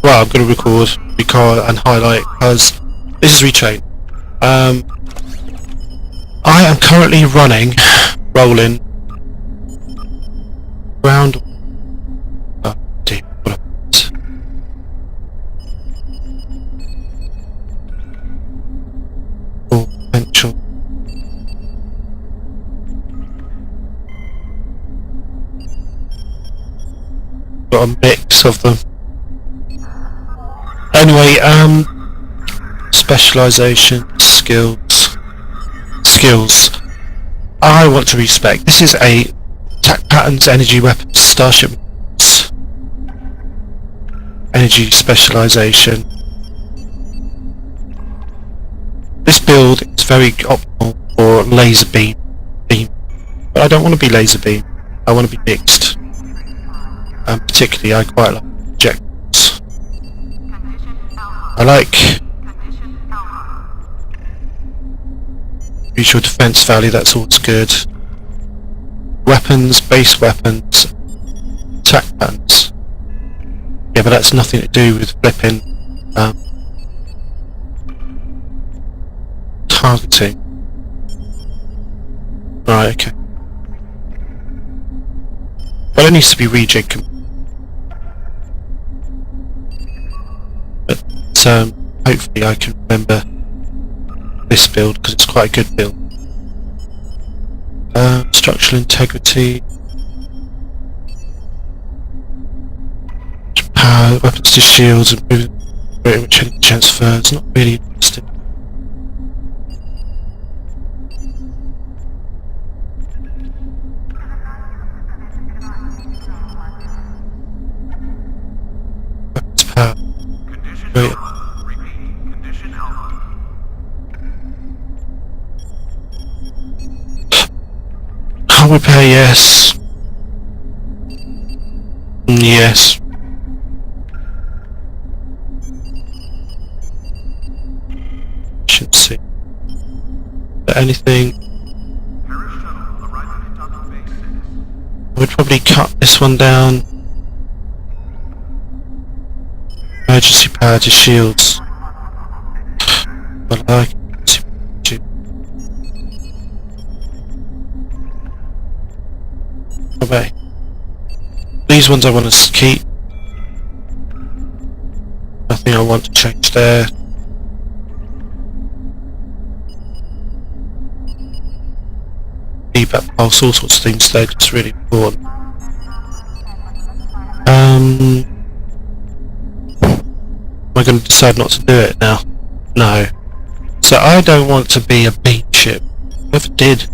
well, I'm going to record and highlight because this is Retrain. I am currently rolling around. Oh dear, what happened? Full potential. Got a mix of them. Anyway, specialization, skills. I want to respec. This is a attack patterns, energy weapons, starship weapons, energy specialization. This build is very optimal for laser beam, but I don't want to be laser beam. I want to be mixed. Particularly, I quite like projectiles. I like mutual defense value, that's always good. Weapons, base weapons, attack patterns. Yeah, but that's nothing to do with flipping targeting. Right, okay. Well, it needs to be rejigged. But hopefully I can remember this build because it's quite a good build. Structural integrity, power, weapons to shields, and which any transfers. Not really interested. Weapons power. Great. Repair, yes. Yes. Should see. But anything. I would probably cut this one down. Emergency power to shields. Well, I like it. Okay. These ones I want to keep. Nothing I want to change there. Feedback pulse, all sorts of things there, just really important. Am I going to decide not to do it now? No. So I don't want to be a beam ship. Never did.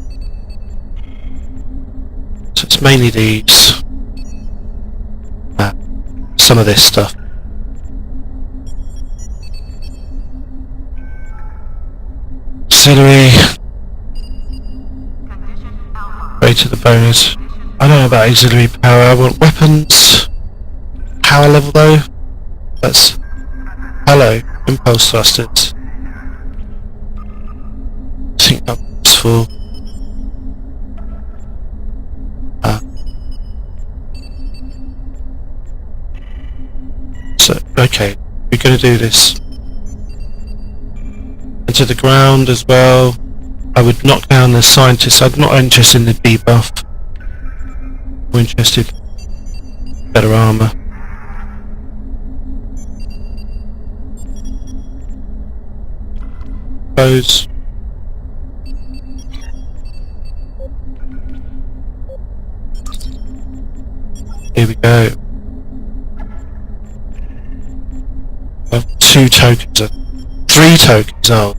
So it's mainly these. Some of this stuff. Auxiliary. Way to the bonus. I don't know about auxiliary power. I want weapons. Power level though. That's hello. Impulse thrusters. I think that's full. So, okay, we're going to do this. And to the ground as well. I would knock down the scientists. I'm not interested in the debuff. I'm interested in better armor. Those. Here we go. 2 tokens, 3 tokens, oh.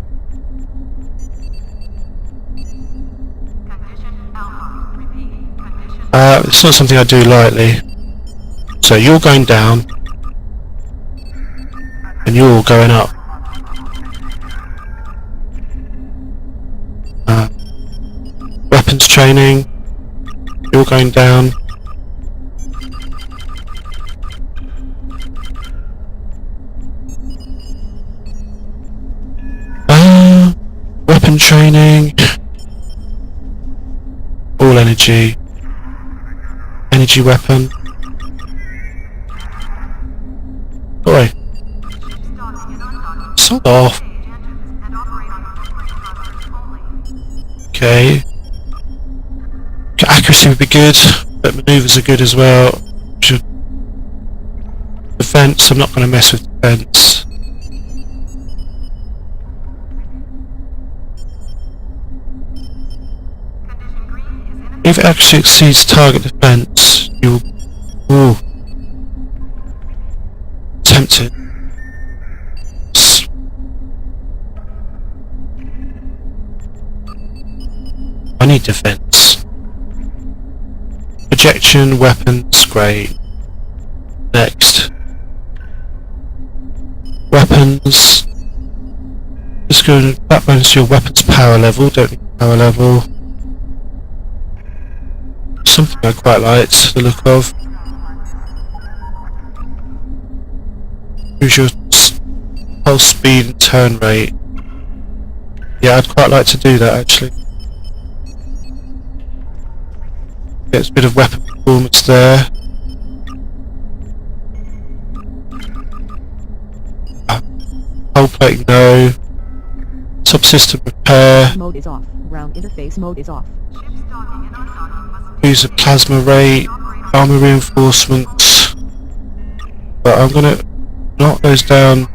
It's not something I do lightly. So you're going down, and you're going up. Weapons training, you're going down. Weapon training, all energy, energy weapon. Boy, sod off. Okay. Accuracy would be good, but manoeuvres are good as well. Defense, I'm not going to mess with defense. If it actually exceeds target defense, you'll... Ooh. Tempted. I need defense. Projection, weapons, great. Next. Weapons. Just go that bonus to your weapons power level, don't need power level. Something I quite liked the look of. Use your pulse speed and turn rate. Yeah, I'd quite like to do that actually. Gets a bit of weapon performance there. Hull plate, no. Subsystem repair. Mode is off. Ground interface mode is off. Use a plasma rate. Armor reinforcements. But I'm gonna knock those down.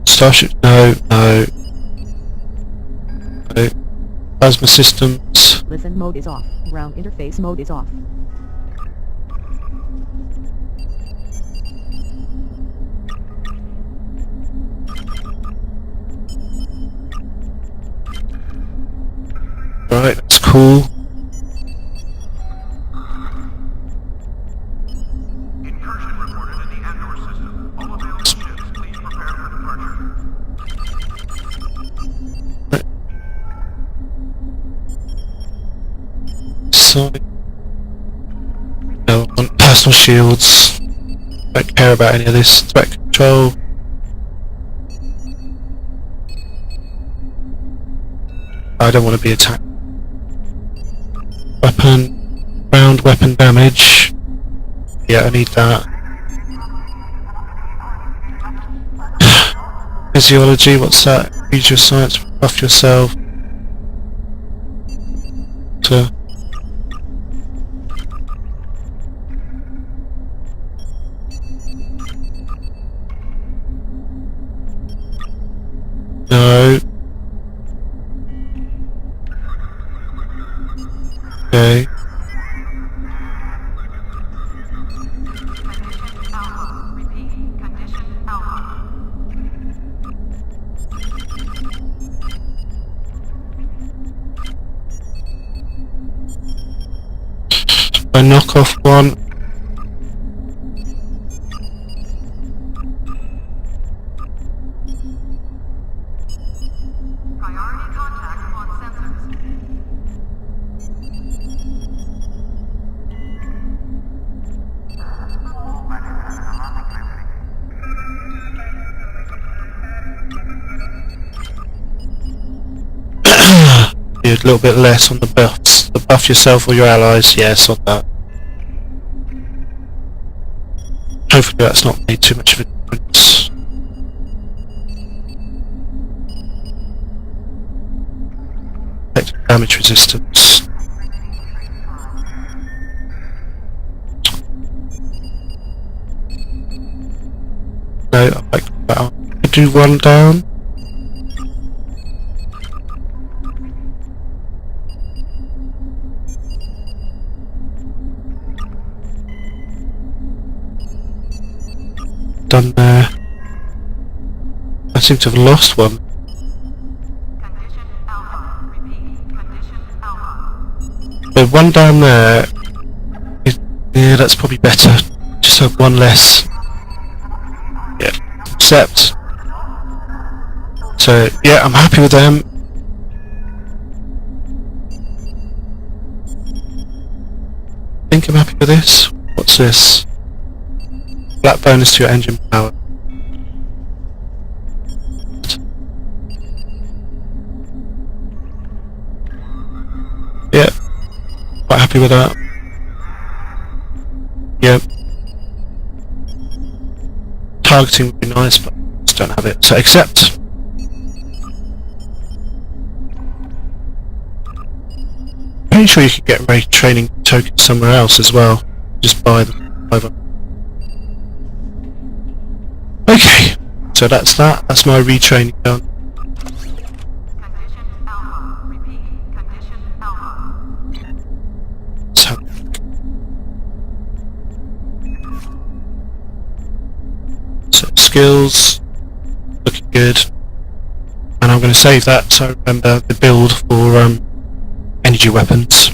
Starship, no. Plasma systems. Listen mode is off. Ground interface mode is off. Right, that's cool. Incursion reported in the Andor system. All available ships, please prepare for departure. So, no, on personal shields. Don't care about any of this. Threat control. I don't want to be attacked. Weapon. Ground weapon damage. Yeah, I need that. Physiology, what's that? Use your science, buff yourself. So. No. Okay. I knock off one. Priority contact on sensors. Be a little bit less on the buffs. The buff yourself or your allies, yes, on that. Hopefully that's not made too much of a difference. Effective damage resistance. No, I might go that on. I do one down. Done there. I seem to have lost one. Condition Alpha. Repeat. Condition Alpha. So one down there. Yeah, that's probably better. Just have one less. Yeah. Accept. So yeah, I'm happy with them. I think I'm happy with this. What's this? Black bonus to your engine power. Yeah, quite happy with that. Yep. targeting would be nice, but I just don't have it. So accept. Pretty sure you could get raid training tokens somewhere else as well. Just buy them over. Okay, so that's that. That's my retraining done. Condition Alpha. Repeat. Condition Alpha. Let's have a look. So skills, looking good. And I'm going to save that so I remember the build for energy weapons.